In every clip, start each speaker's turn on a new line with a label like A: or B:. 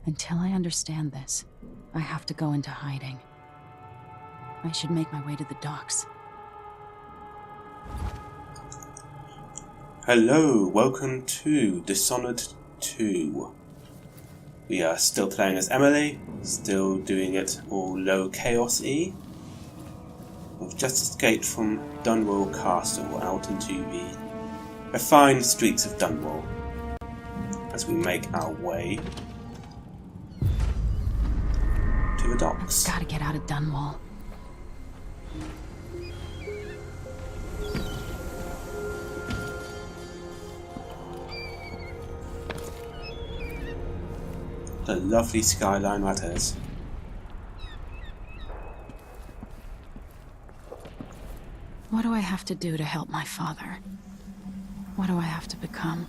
A: Until I understand this, I have to go into hiding. I should make my way to the docks.
B: Hello, welcome to Dishonored 2. We are still playing as Emily, still doing it all low chaos-y. We've just escaped from Dunwall Castle out into the refined streets of Dunwall as we make our way to the docks.
A: I've gotta get out of Dunwall.
B: The lovely skyline that is.
A: What do I have to do to help my father? What do I have to become?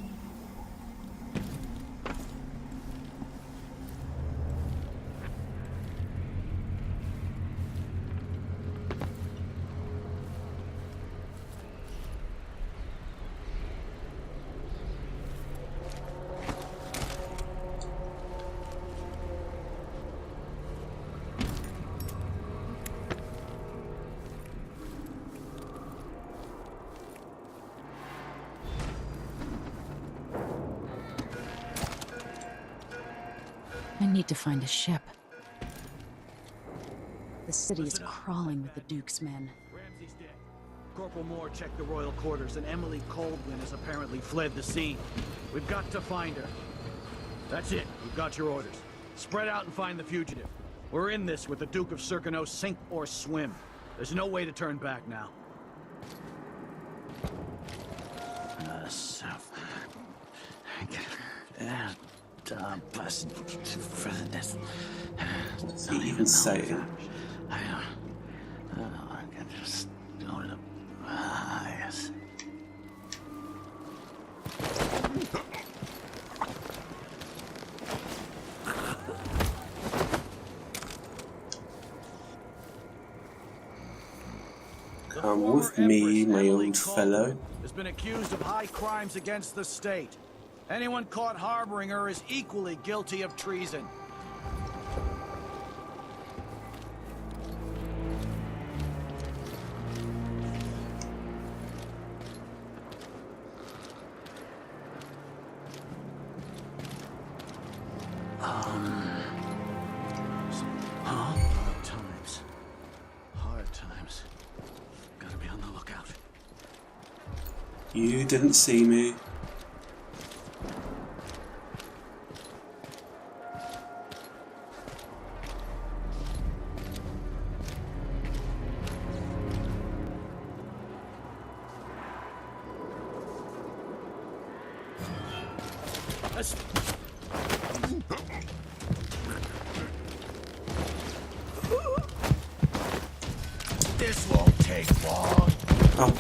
A: I need to find a ship. The city is crawling with the Duke's men.
C: Ramsey's dead. Corporal Moore checked the royal quarters, and Emily Kaldwin has apparently fled the scene. We've got to find her. That's it. We've got your orders. Spread out and find the fugitive. We're in this with the Duke of Circano, sink or swim. There's no way to turn back now.
B: What's he even saying?
C: I can just go to the... yes.
B: Come with me, my old fellow.
C: Has been accused of high crimes against the state. Anyone caught harboring her is equally guilty of treason. Hard times. Gotta be on the lookout.
B: You didn't see me.
C: This won't take long.
B: Oh,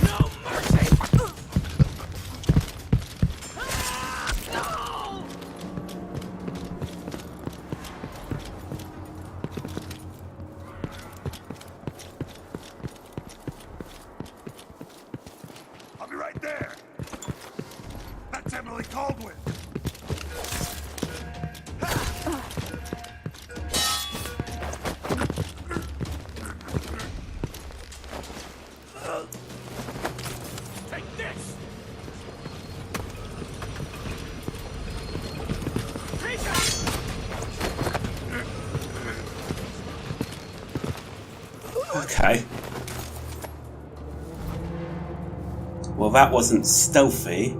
C: No mercy! No! I'll be right there. That's Emily Kaldwin. Take this! Take it!
B: okay. Well, that wasn't stealthy.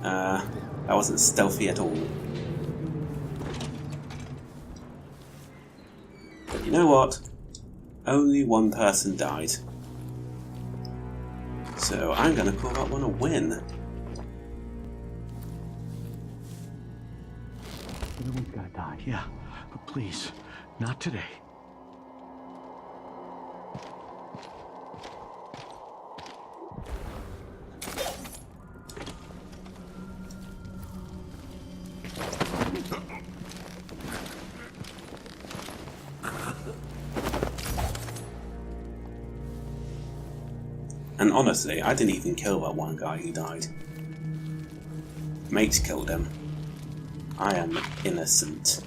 B: That wasn't stealthy at all. But you know what? Only one person died. So I'm gonna call that one a win.
C: Everyone's gotta die, yeah. But please, not today.
B: And honestly, I didn't even kill that one guy who died. Mates killed him. I am innocent.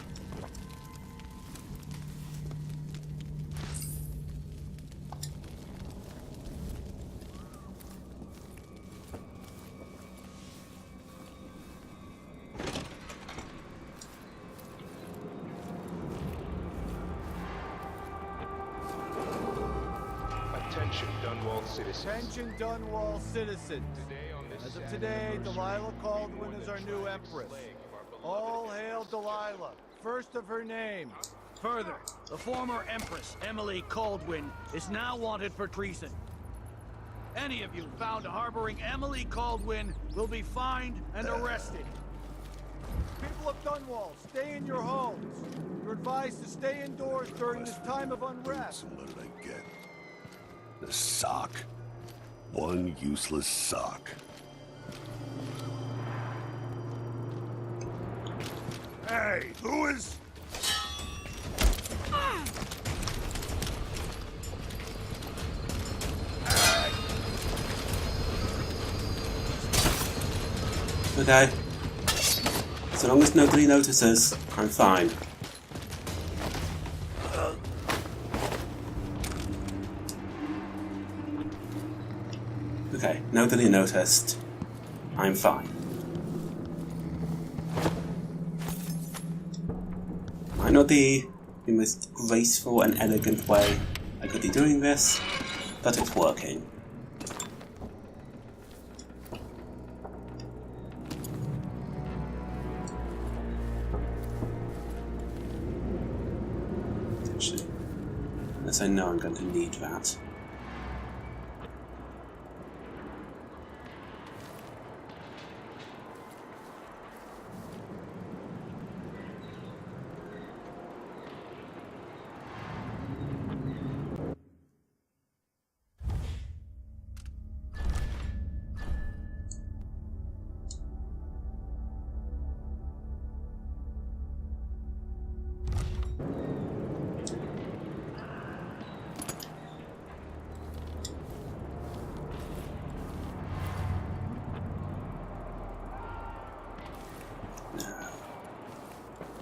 D: Attention, Dunwall citizens.
C: Attention, Dunwall citizens. As of today, Delilah Kaldwin is our new Empress. All hail Delilah, first of her name. Further, the former Empress Emily Kaldwin is now wanted for treason. Any of you found harboring Emily Kaldwin will be fined and arrested. People of Dunwall, stay in your homes. You're advised to stay indoors during this time of unrest.
E: What did I get? A sock. One useless sock. Hey, who is...
B: Okay. So long as nobody notices, I'm fine. Okay, nobody noticed. I'm fine. Might not be the most graceful and elegant way I could be doing this, but it's working. Actually, unless I know I'm going to need that.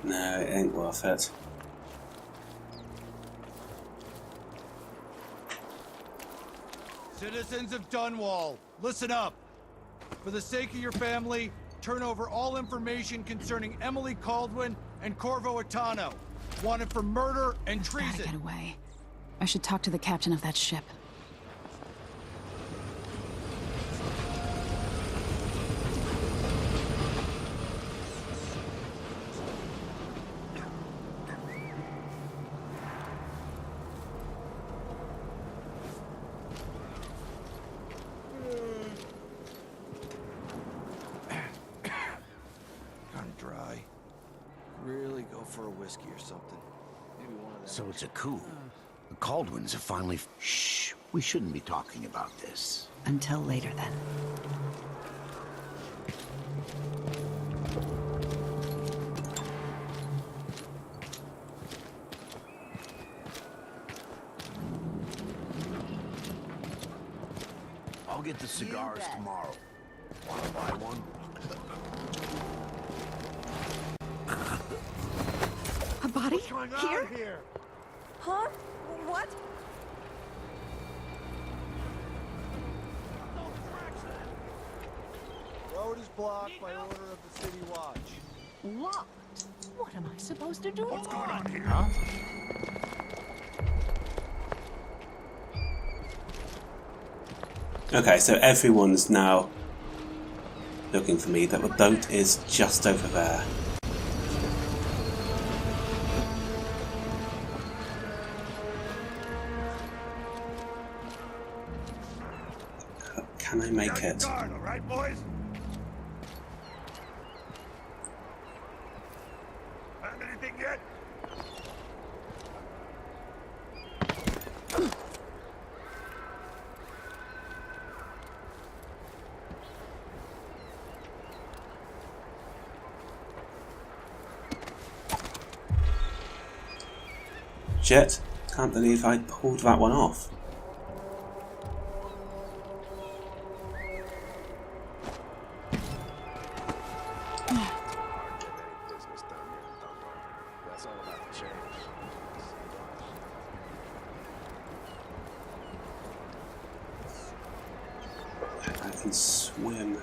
B: No, it ain't worth it.
C: Citizens of Dunwall, listen up. For the sake of your family, turn over all information concerning Emily Kaldwin and Corvo Attano, wanted for murder and treason.
A: Gotta get away. I should talk to the captain of that ship.
C: Dry. Really go for a whiskey or something. Maybe one of them.
F: So it's a coup. The Kaldwins have finally... Shh. We shouldn't be talking about this.
A: Until later, then.
F: I'll get the cigars tomorrow. Want to buy one?
G: A body?
C: What's going on here?
G: Huh? What?
C: Road is blocked by order of the City Watch.
G: Locked? What am I supposed to do?
E: What's going on here?
F: Huh?
B: Okay, so everyone's now looking for me. That the boat is just over there. Can I make it?
E: All right, boys? Found anything yet?
B: Shit, can't believe I pulled that one off. can swim.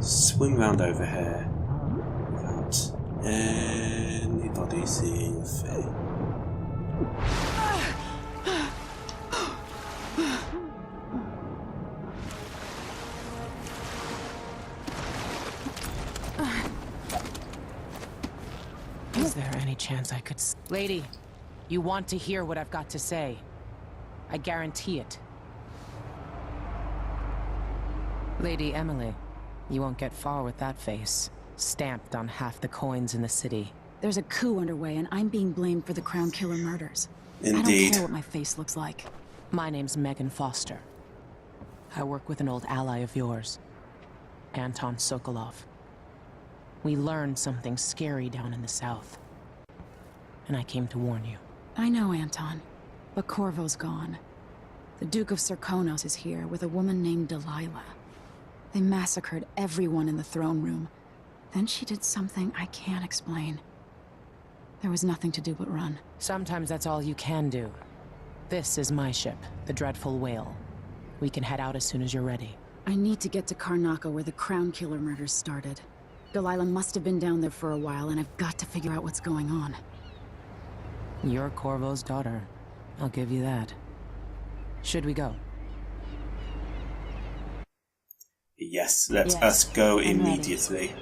B: Swim round over here without anybody seeing a thing.
H: Is there any chance I could... Lady, you want to hear what I've got to say. I guarantee it. Lady Emily, you won't get far with that face. Stamped on half the coins in the city.
A: There's a coup underway, and I'm being blamed for the Crown Killer murders. I don't
B: Indeed.
A: care what my face looks like.
H: My name's Megan Foster. I work with an old ally of yours, Anton Sokolov. We learned something scary down in the south, and I came to warn you.
A: I know, Anton, but Corvo's gone. The Duke of Serkonos is here with a woman named Delilah. They massacred everyone in the throne room. Then she did something I can't explain. There was nothing to do but run.
H: Sometimes that's all you can do. This is my ship, the Dreadful Whale. We can head out as soon as you're ready.
A: I need to get to Karnaca where the Crown Killer murders started. Delilah must have been down there for a while, and I've got to figure out what's going on.
H: You're Corvo's daughter. I'll give you that. Should we go?
B: Yes, let
A: Yes,
B: us go
A: I'm ready.
B: immediately.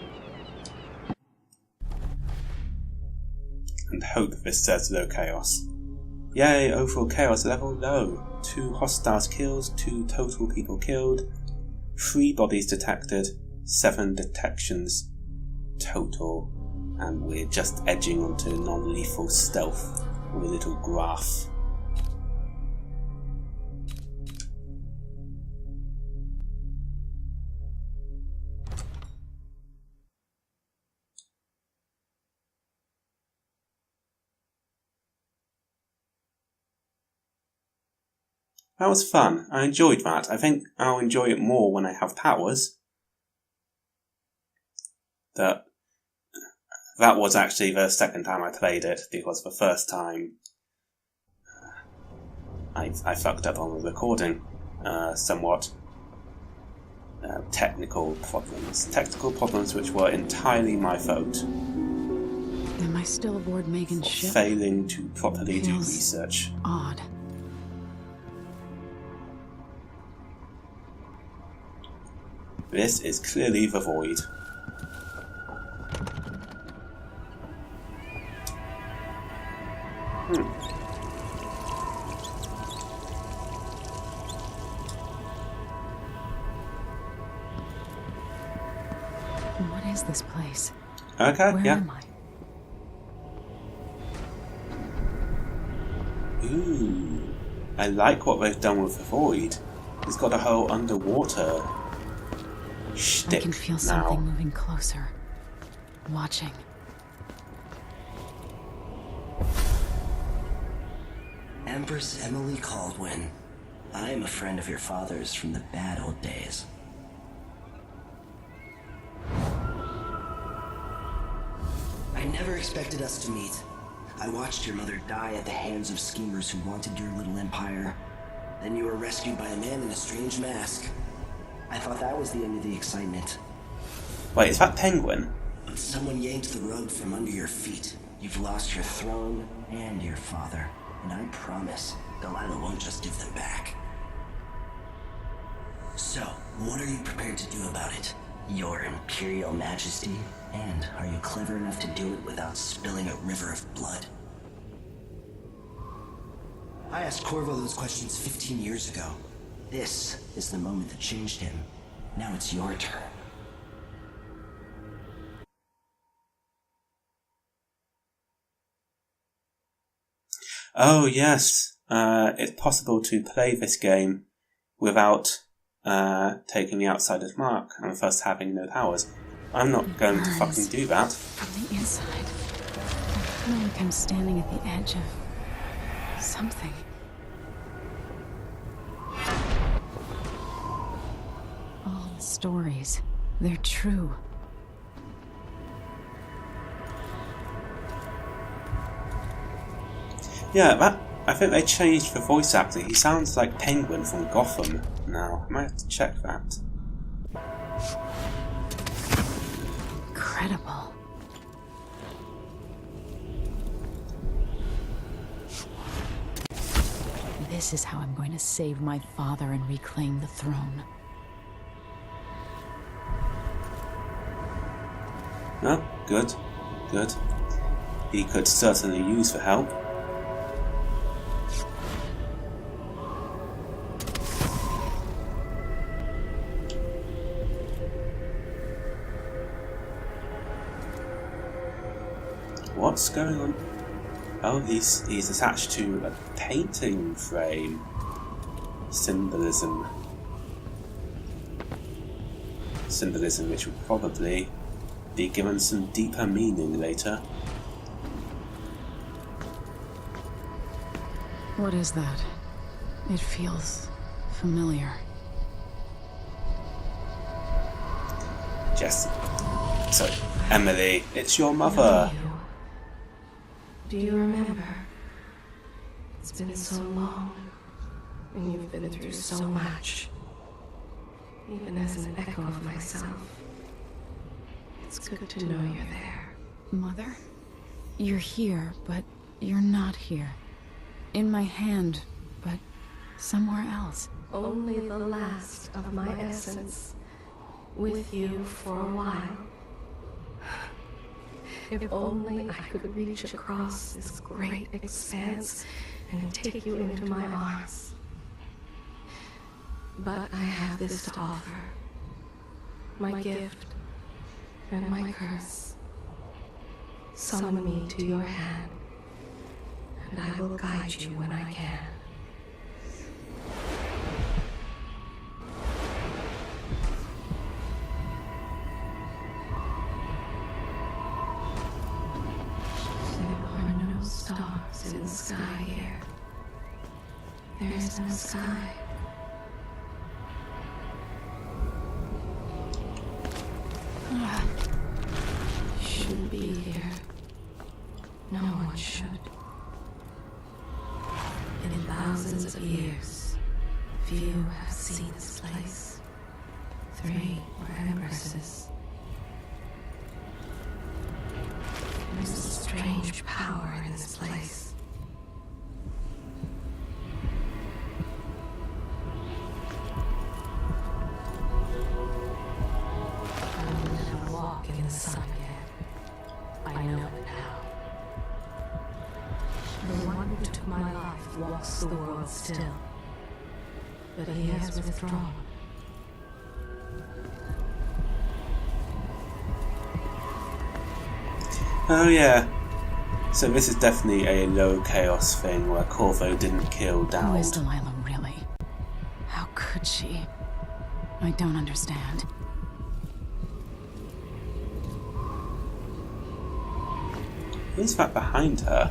B: And hope this says low chaos. Yay, overall chaos level low. 2 hostiles killed, 2 total people killed, 3 bodies detected, 7 detections total. And we're just edging onto non-lethal stealth with a little graph. That was fun. I enjoyed that. I think I'll enjoy it more when I have powers. That was actually the second time I played it, because the first time I fucked up on the recording. Somewhat technical problems. Technical problems which were entirely my fault.
A: Am I still aboard Megan's
B: For
A: ship?
B: failing to properly do
A: Feels
B: research.
A: Odd.
B: This is clearly the void.
A: What is this place?
B: Okay,
A: Where
B: yeah.
A: am I?
B: Ooh. I like what they've done with the void. It's got a whole underwater
A: I
B: shtick
A: can feel
B: now.
A: something moving closer. Watching.
I: Empress Emily Kaldwin. I am a friend of your father's from the bad old days. I never expected us to meet. I watched your mother die at the hands of schemers who wanted your little empire. Then you were rescued by a man in a strange mask. I thought that was the end of the excitement.
B: Wait, is that Penguin?
I: But someone yanked the rug from under your feet. You've lost your throne and your father. And I promise, Delilah won't just give them back. So, what are you prepared to do about it? Your Imperial Majesty? And are you clever enough to do it without spilling a river of blood? I asked Corvo those questions 15 years ago. This is the moment that changed him. Now it's your turn.
B: Oh yes, it's possible to play this game without taking the outsider's mark and first having no powers. I'm not going to fucking do that.
A: From the inside. I feel like I'm standing at the edge of something. Stories. They're true.
B: Yeah, I think they changed the voice actor. He sounds like Penguin from Gotham now. I might have to check that.
A: Incredible. This is how I'm going to save my father and reclaim the throne.
B: No, good, good. He could certainly use the help. What's going on? Oh, he's attached to a painting frame. Symbolism. Symbolism which will probably be given some deeper meaning later.
A: What is that? It feels familiar.
B: Jess. So, Emily, it's your mother.
J: Do you remember? It's been so long, and you've been through so much. Even as an echo of myself, it's good to know you're there.
A: Mother? You're here, but you're not here. In my hand, but somewhere else.
J: Only the last of my essence, with you for a while. If only I could reach across this great expanse and take you into my arms. But I have this to offer. My gift and my curse. Summon me to your hand, and I will guide you when I can. Stars in the sky here. There is no sky. Shouldn't be here. No one should. In thousands of years, few have seen this place. 3 were empresses. There's a strange power in this place. I will never walk in the sun again. I know it now. The one who took my life walks the world still, but he has withdrawn.
B: Oh yeah. So this is definitely a low chaos thing where Corvo didn't kill
A: Who
B: Dowd.
A: is Delilah really? How could she? I don't understand.
B: Who's that behind her?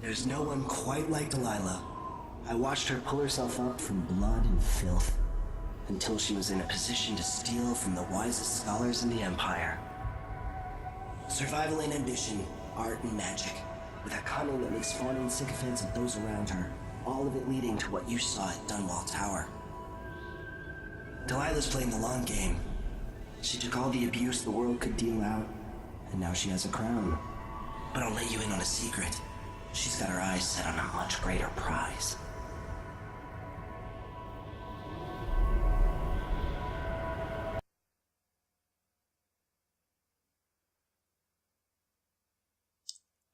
I: There's no one quite like Delilah. I watched her pull herself up from blood and filth until she was in a position to steal from the wisest scholars in the Empire. Survival and ambition, art and magic, with a cunning that makes fawning sycophants of those around her, all of it leading to what you saw at Dunwall Tower. Delilah's playing the long game. She took all the abuse the world could deal out, and now she has a crown. But I'll let you in on a secret. She's got her eyes set on a much greater prize.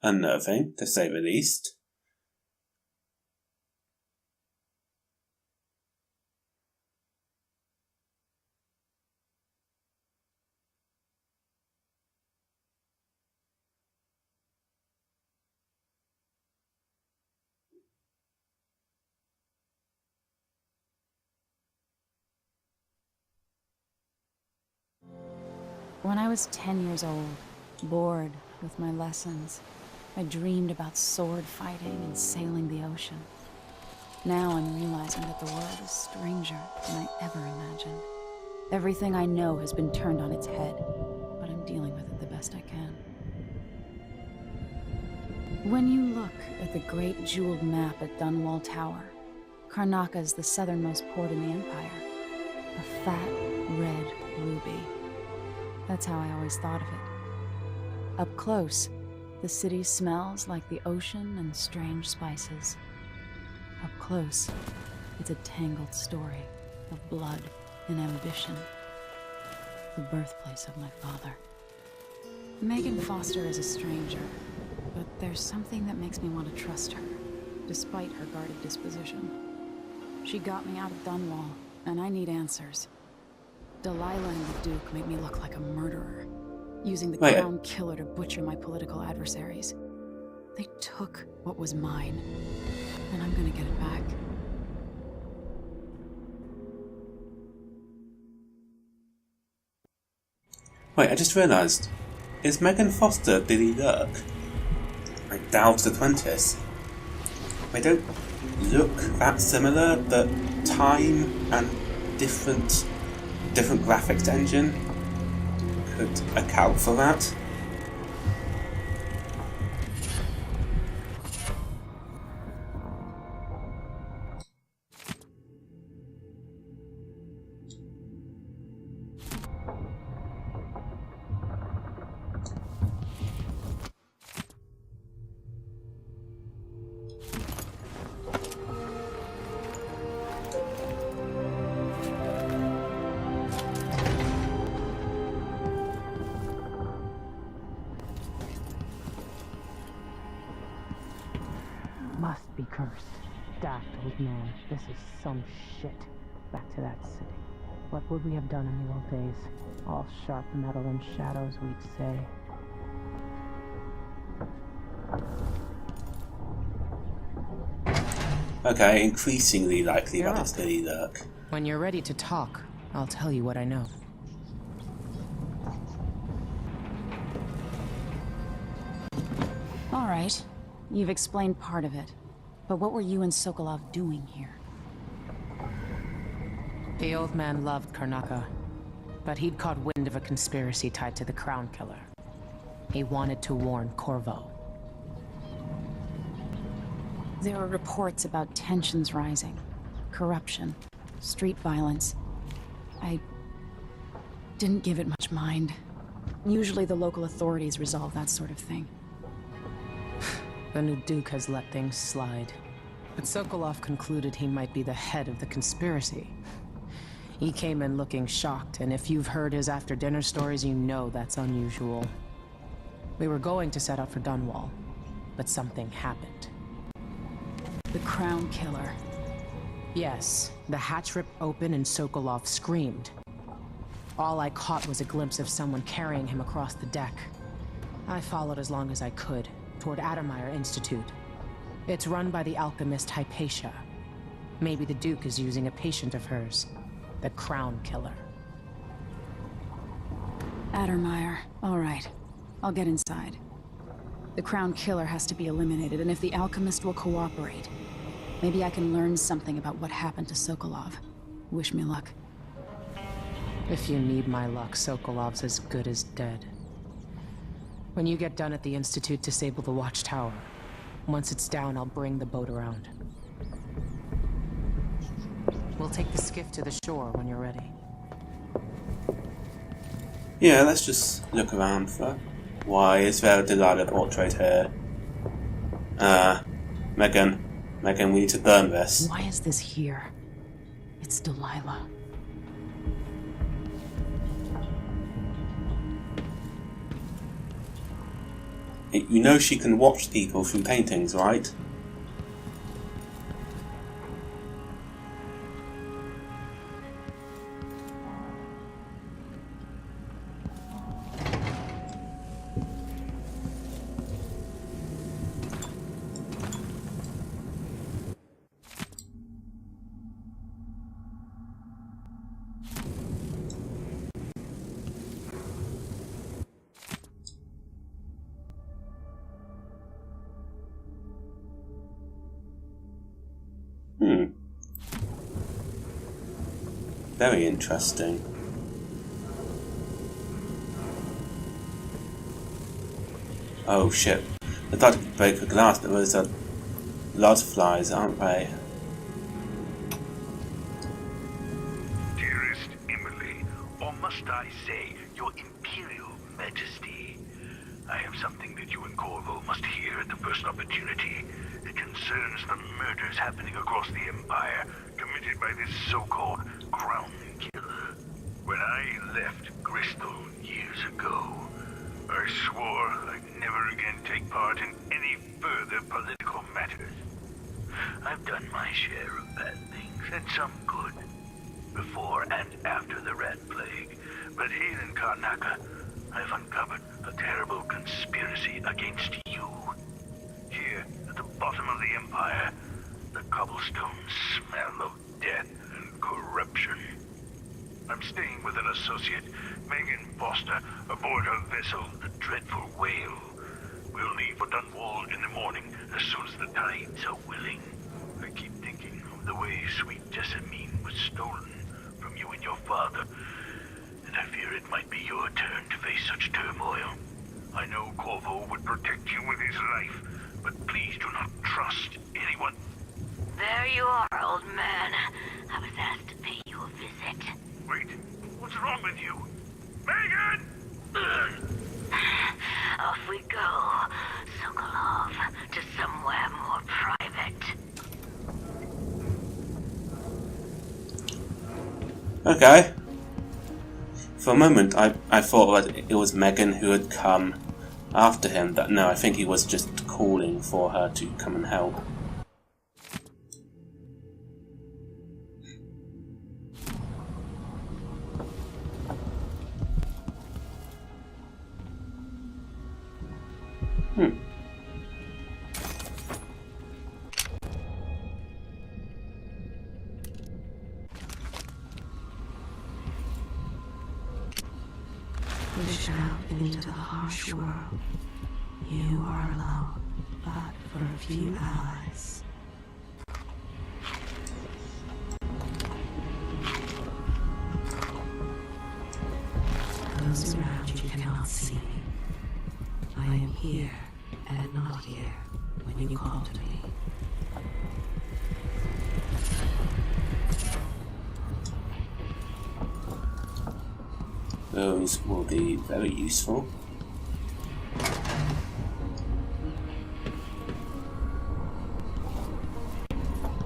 B: Unnerving, to say the least.
A: When I was 10 years old, bored with my lessons, I dreamed about sword fighting and sailing the ocean. Now I'm realizing that the world is stranger than I ever imagined. Everything I know has been turned on its head, but I'm dealing with it the best I can. When you look at the great jeweled map at Dunwall Tower, Karnaca is the southernmost port in the Empire. A fat, red ruby. That's how I always thought of it. Up close, the city smells like the ocean and strange spices. Up close, it's a tangled story of blood and ambition. The birthplace of my father. Megan Foster is a stranger, but there's something that makes me want to trust her, despite her guarded disposition. She got me out of Dunwall, and I need answers. Delilah and the Duke make me look like a murderer, using the Crown Killer to butcher my political adversaries. They took what was mine, and I'm gonna get it back.
B: Wait, I just realised. Is Megan Foster Billy Lurk? Like Dow's the 20th? They don't look that similar, but time and different graphics engine could account for that.
H: Must be cursed. Daft old man, this is some shit. Back to that city. What would we have done in the old days? All sharp metal and shadows, we'd say.
B: Okay, increasingly likely that it's Billy Lurk.
H: When you're ready to talk, I'll tell you what I know.
A: All right. You've explained part of it. But what were you and Sokolov doing here?
H: The old man loved Karnaca, but he'd caught wind of a conspiracy tied to the Crown Killer. He wanted to warn Corvo.
A: There were reports about tensions rising, corruption, street violence. I didn't give it much mind. Usually the local authorities resolve that sort of thing.
H: The new Duke has let things slide. But Sokolov concluded he might be the head of the conspiracy. He came in looking shocked, and if you've heard his after-dinner stories, you know that's unusual. We were going to set out for Dunwall, but something happened.
A: The Crown Killer.
H: Yes, the hatch ripped open and Sokolov screamed. All I caught was a glimpse of someone carrying him across the deck. I followed as long as I could, toward Addermire Institute. It's run by the alchemist Hypatia. Maybe the Duke is using a patient of hers, the Crown Killer.
A: Addermire. All right. I'll get inside. The Crown Killer has to be eliminated, and if the alchemist will cooperate, maybe I can learn something about what happened to Sokolov. Wish me luck.
H: If you need my luck, Sokolov's as good as dead. When you get done at the Institute, disable the watchtower. Once it's down, I'll bring the boat around. We'll take the skiff to the shore when you're ready.
B: Yeah, let's just look around for... Why is there a Delilah portrait here? Megan, we need to burn this.
A: Why is this here? It's Delilah.
B: You know she can watch people through paintings, right? Very interesting. Oh shit. I thought I could break the glass, but those are lot of flies, aren't they?
K: Dearest Emily, or must I say, your Imperial Majesty, I have something that you and Corvo must hear at the first opportunity. It concerns the murders happening across the Empire, committed by this so-called Crown Killer. When I left Bristol years ago, I swore I'd never again take part in any further political matters. I've done my share of bad things, and some good, before and after the Rat Plague. But here in Karnaca, I've uncovered a terrible conspiracy against you. Here, at the bottom of the Empire, the cobblestones smell of death and corruption. I'm staying with an associate, Megan Foster, aboard her vessel, the Dreadful Whale. We'll leave for Dunwall in the morning, as soon as the tides are willing. I keep thinking of the way sweet Jessamine was stolen from you and your father, and I fear it might be your turn to face such turmoil. I know Corvo would protect you with his life, but please do not trust anyone.
L: There you are, old man. I was asked to pay you a visit.
K: Wait, what's wrong with you? Megan!
L: Off we go, Sokolov, to somewhere more private.
B: Okay. For a moment, I thought that it was Megan who had come after him, but no, I think he was just calling for her to come and help.
J: Pushed out into the harsh world, you are alone, but for a few allies. Those around you cannot see me. I am here and not here when you call to me.
B: Those will be very useful.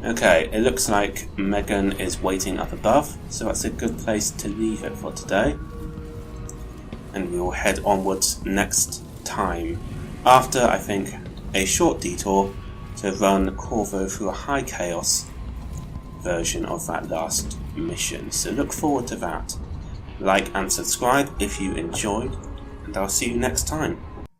B: Okay, it looks like Megan is waiting up above, so that's a good place to leave it for today. And we will head onwards next time, after, I think, a short detour to run Corvo through a high chaos version of that last mission. So look forward to that. Like and subscribe if you enjoyed, and I'll see you next time.